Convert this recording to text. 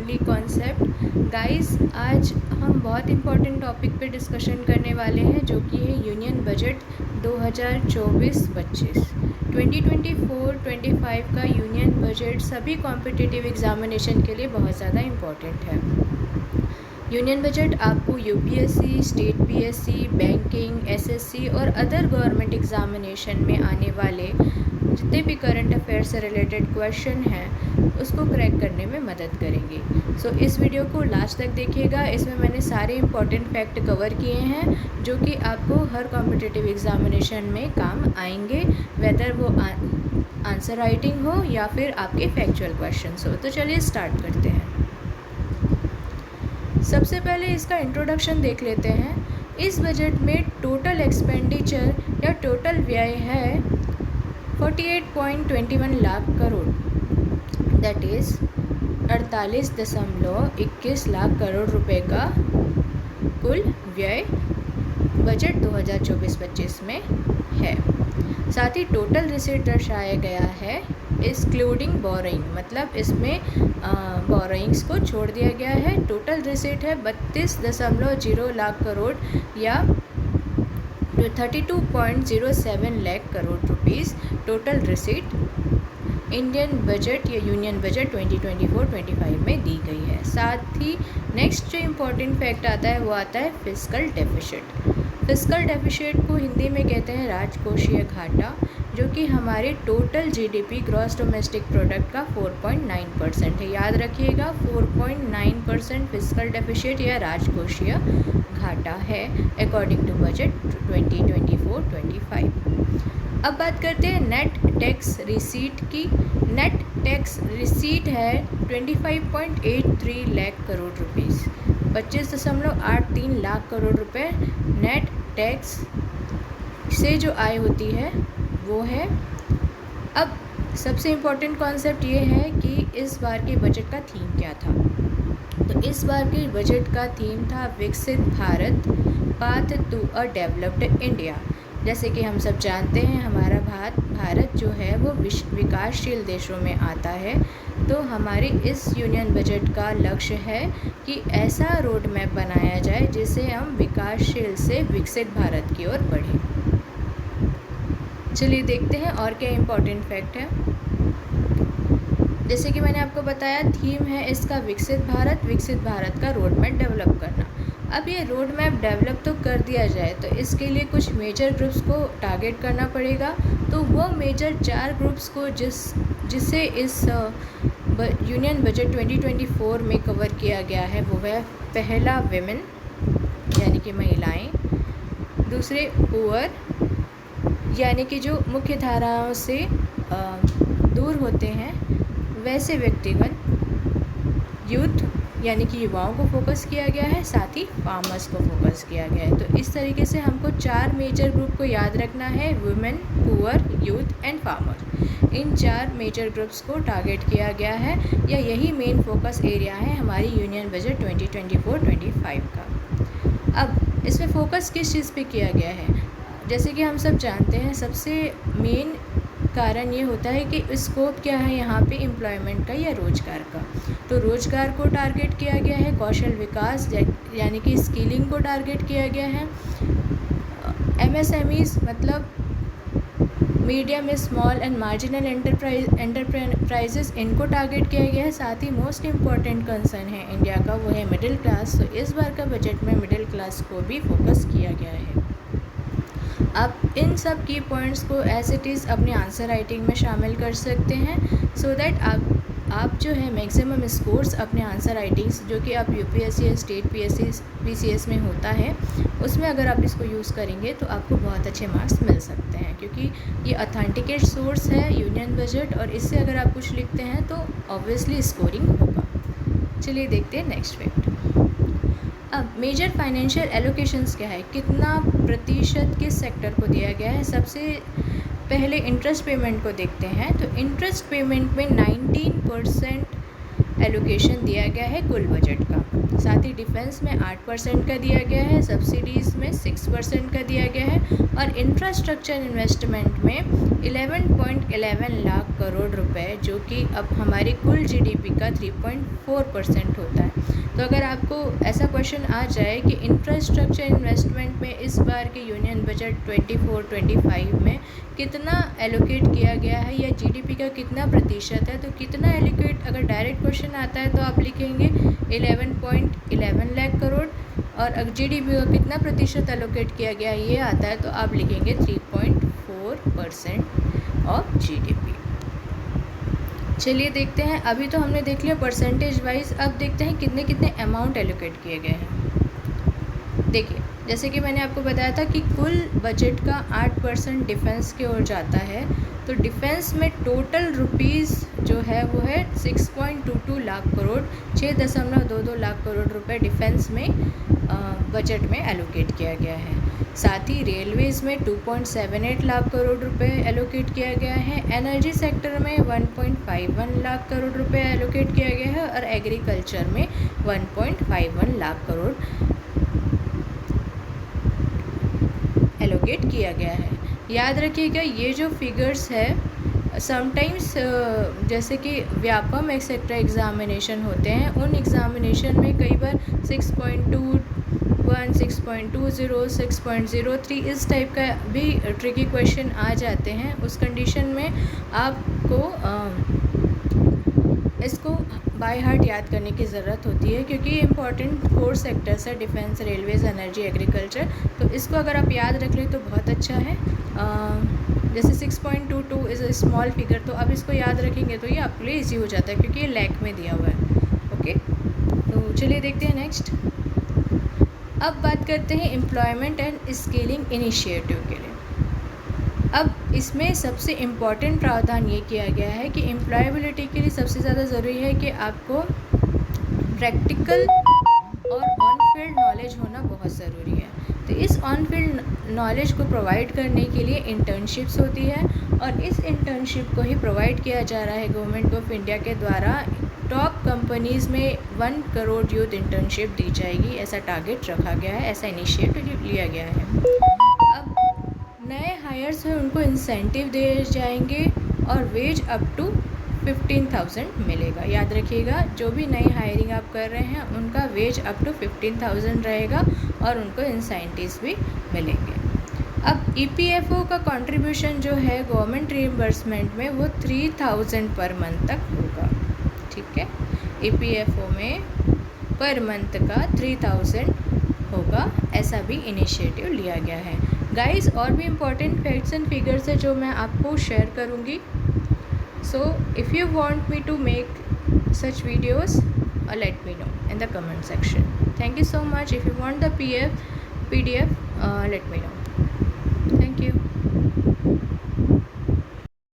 Only concept. Guys, आज हम बहुत इम्पोर्टेंट टॉपिक पे डिस्कशन करने वाले हैं, जो कि है यूनियन बजट 2024-25। 2024-25 का यूनियन बजट सभी कॉम्पिटिटिव एग्जामिनेशन के लिए बहुत ज़्यादा इम्पॉर्टेंट है। यूनियन बजट आपको UPSC, state PSC, banking, SSC और अदर गवर्नमेंट एग्जामिनेशन में आने वाले जितने भी करंट अफेयर से रिलेटेड क्वेश्चन हैं उसको क्रैक करने में मदद करेंगे। सो इस वीडियो को लास्ट तक देखिएगा। इसमें मैंने सारे इंपॉर्टेंट फैक्ट कवर किए हैं जो कि आपको हर कॉम्पिटिटिव एग्जामिनेशन में काम आएंगे, वेदर वो आंसर राइटिंग हो या फिर आपके फैक्चुअल क्वेश्चंस हो। तो चलिए स्टार्ट करते हैं। सबसे पहले इसका इंट्रोडक्शन देख लेते हैं। इस बजट में टोटल एक्सपेंडिचर या टोटल व्यय है 48.21 लाख करोड़, दैट इज़ 48.21 लाख करोड़ रुपए का कुल व्यय बजट 2024-25 में है। साथ ही टोटल रिसीट दर्शाया गया है एक्सक्लूडिंग बोरोइंग, मतलब इसमें बोरोइंग्स को छोड़ दिया गया है। टोटल रिसीट है 32.0 लाख करोड़ या 32.07 lakh crore rupees total receipt Indian budget या यूनियन बजट 2024-25 में दी गई है। साथ ही नेक्स्ट जो इम्पोर्टेंट फैक्ट आता है वो आता है फिस्कल डेफिसिट। फिस्कल डेफिसिट को हिंदी में कहते हैं राजकोषीय घाटा, जो कि हमारे total GDP gross domestic product का 4.9% है। याद रखिएगा, 4.9% फिस्कल डेफिसिट या राजकोषीय घाटा है अकॉर्डिंग टू बजट 2024-25। अब बात करते हैं नेट टैक्स रिसीट की। नेट टैक्स रिसीट है 25.83 लाख करोड़ रुपीज़, 25.83 लाख करोड़ रुपए नेट टैक्स से जो आय होती है वो है। अब सबसे इम्पोर्टेंट कॉन्सेप्ट ये है कि इस बार के बजट का थीम क्या था। तो इस बार के बजट का थीम था विकसित Bharat, path to a developed India. जैसे कि हम सब जानते हैं, हमारा भारत जो है वो विकासशील देशों में आता है। तो हमारे इस यूनियन बजट का लक्ष्य है कि ऐसा रोड मैप बनाया जाए जिससे हम विकासशील से विकसित भारत की ओर बढ़ें। चलिए देखते हैं और क्या इम्पोर्टेंट फैक्ट है। जैसे कि मैंने आपको बताया, थीम है इसका विकसित भारत का रोड मैप डेवलप करना। अब ये रोड मैप डेवलप तो कर दिया जाए तो इसके लिए कुछ मेजर ग्रुप्स को टारगेट करना पड़ेगा। तो वो मेजर 4 ग्रुप्स को जिससे इस यूनियन बजट 2024 में कवर किया गया है वो है, पहला विमेन यानी कि महिलाएं, दूसरे पुअर यानी कि जो मुख्य धाराओं से दूर होते हैं वैसे व्यक्तिगण, यूथ यानी कि युवाओं को फोकस किया गया है, साथ ही फार्मर्स को फोकस किया गया है। तो इस तरीके से हमको 4 मेजर ग्रुप को याद रखना है, women, poor, youth and farmer. इन 4 मेजर ग्रुप्स को टारगेट किया गया है या यही मेन फोकस एरिया है हमारी यूनियन बजट 2024-25 का। अब इसमें फोकस किस चीज़ पे किया गया है? जैसे कि हम सब जानते हैं, सबसे मेन कारण ये होता है कि स्कोप क्या है यहाँ पे एम्प्लॉयमेंट का या रोज़गार का। तो रोज़गार को टारगेट किया गया है, कौशल विकास यानी कि स्किलिंग को टारगेट किया गया है, एमएसएमईज मतलब medium small and marginal enterprises, इनको टारगेट किया गया है। साथ ही मोस्ट इम्पॉर्टेंट कंसर्न है इंडिया का, वो है मिडिल क्लास। तो इस बार का बजट में मिडिल क्लास को भी फोकस किया गया है। आप इन सब की पॉइंट्स को एज इट इज़ अपने आंसर राइटिंग में शामिल कर सकते हैं, सो दैट आप जो है मैक्सिमम स्कोर्स अपने आंसर राइटिंग्स, जो कि आप यूपीएससी, स्टेट पीसीएस में होता है, उसमें अगर आप इसको यूज़ करेंगे तो आपको बहुत अच्छे मार्क्स मिल सकते हैं, क्योंकि ये ऑथेंटिकेट सोर्स है यूनियन बजट, और इससे अगर आप कुछ लिखते हैं तो ऑब्वियसली स्कोरिंग होगा। चलिए देखते हैं नेक्स्ट फैक्ट। अब मेजर फाइनेंशियल एलोकेशंस क्या है, कितना प्रतिशत किस सेक्टर को दिया गया है। सबसे पहले इंटरेस्ट पेमेंट को देखते हैं। तो इंटरेस्ट पेमेंट में 19% एलोकेशन दिया गया है कुल बजट का। साथ ही डिफेंस में 8% का दिया गया है, सब्सिडीज़ में 6% का दिया गया है और इंफ्रास्ट्रक्चर इन्वेस्टमेंट में 11.11 लाख करोड़ रुपए, जो कि अब हमारी कुल जीडीपी का 3.4% होता है। तो अगर आपको ऐसा क्वेश्चन आ जाए कि इंफ्रास्ट्रक्चर इन्वेस्टमेंट में इस बार के यूनियन बजट 24-25 में कितना एलोकेट किया गया है या जीडीपी का कितना प्रतिशत है, तो कितना एलोकेट, अगर डायरेक्ट क्वेश्चन आता है तो आप लिखेंगे 11.11 लाख करोड़, और अगर जीडीपी का कितना प्रतिशत एलोकेट किया गया ये आता है तो आप लिखेंगे 3.4% ऑफ जीडीपी। चलिए देखते हैं, अभी तो हमने देख लिया परसेंटेज वाइज, अब देखते हैं कितने कितने अमाउंट एलोकेट किए गए हैं। देखिए, जैसे कि मैंने आपको बताया था कि कुल बजट का 8% डिफेंस की ओर जाता है, तो डिफेंस में टोटल रुपीज़ जो है वो है 6.22 लाख करोड़, 6.22 लाख करोड़ रुपए डिफेंस में बजट में एलोकेट किया गया है। साथ ही रेलवेज़ में 2.78 लाख करोड़ रुपए एलोकेट किया गया है, एनर्जी सेक्टर में 1.51 लाख करोड़ रुपए एलोकेट किया गया है और एग्रीकल्चर में 1.51 लाख करोड़ एलोकेट किया गया है। याद रखिएगा ये जो फिगर्स है समटाइम्स जैसे कि व्यापम एक्सेट्रा एग्ज़ामिनेशन होते हैं, उन एग्ज़ामिनेशन में कई बार 6.21, 6.20, 6.03 इस टाइप का भी ट्रिकी क्वेश्चन आ जाते हैं। उस कंडीशन में आपको इसको बाय हार्ट याद करने की ज़रूरत होती है, क्योंकि इम्पॉर्टेंट 4 सेक्टर्स है, डिफेंस, रेलवेज़, एनर्जी, एग्रीकल्चर। तो इसको अगर आप याद रख लें तो बहुत अच्छा है। जैसे 6.22 इज़ अ स्मॉल फिगर, तो अब इसको याद रखेंगे तो ये आपके लिए ईजी हो जाता है, क्योंकि ये लैक में दिया हुआ है। ओके, तो चलिए देखते हैं नेक्स्ट। अब बात करते हैं एम्प्लॉयमेंट एंड स्किलिंग इनिशिएटिव के लिए। अब इसमें सबसे इम्पॉर्टेंट प्रावधान ये किया गया है कि एम्प्लॉयबिलिटी के लिए सबसे ज़्यादा ज़रूरी है कि आपको प्रैक्टिकल और ऑन फील्ड नॉलेज होना बहुत ज़रूरी है। तो इस ऑन फील्ड नॉलेज को प्रोवाइड करने के लिए इंटर्नशिप्स होती है, और इस इंटर्नशिप को ही प्रोवाइड किया जा रहा है गवर्नमेंट ऑफ इंडिया के द्वारा। टॉप कंपनीज़ में 1 करोड़ यूथ इंटर्नशिप दी जाएगी, ऐसा टारगेट रखा गया है, ऐसा इनिशिएटिव लिया गया है। अब नए हायर्स हैं उनको इंसेंटिव दिए जाएंगे और वेज अप टू 15,000 मिलेगा। याद रखिएगा, जो भी नई हायरिंग आप कर रहे हैं उनका वेज अप टू 15,000 रहेगा और उनको इंसेंटिव्स भी मिलेंगे। अब ईपीएफओ का कंट्रीब्यूशन जो है गवर्नमेंट रीइंबर्समेंट में वो 3,000 पर मंथ तक होगा। ठीक है, ईपीएफओ में पर मंथ का 3,000 होगा, ऐसा भी इनिशिएटिव लिया गया है। गाइस, और भी इम्पॉर्टेंट फैक्ट्स एंड फिगर्स है जो मैं आपको शेयर करूँगी। So if you want me to make such videos, let me know in the comment section. Thank you so much. If you want the PDF, let me know. Thank you.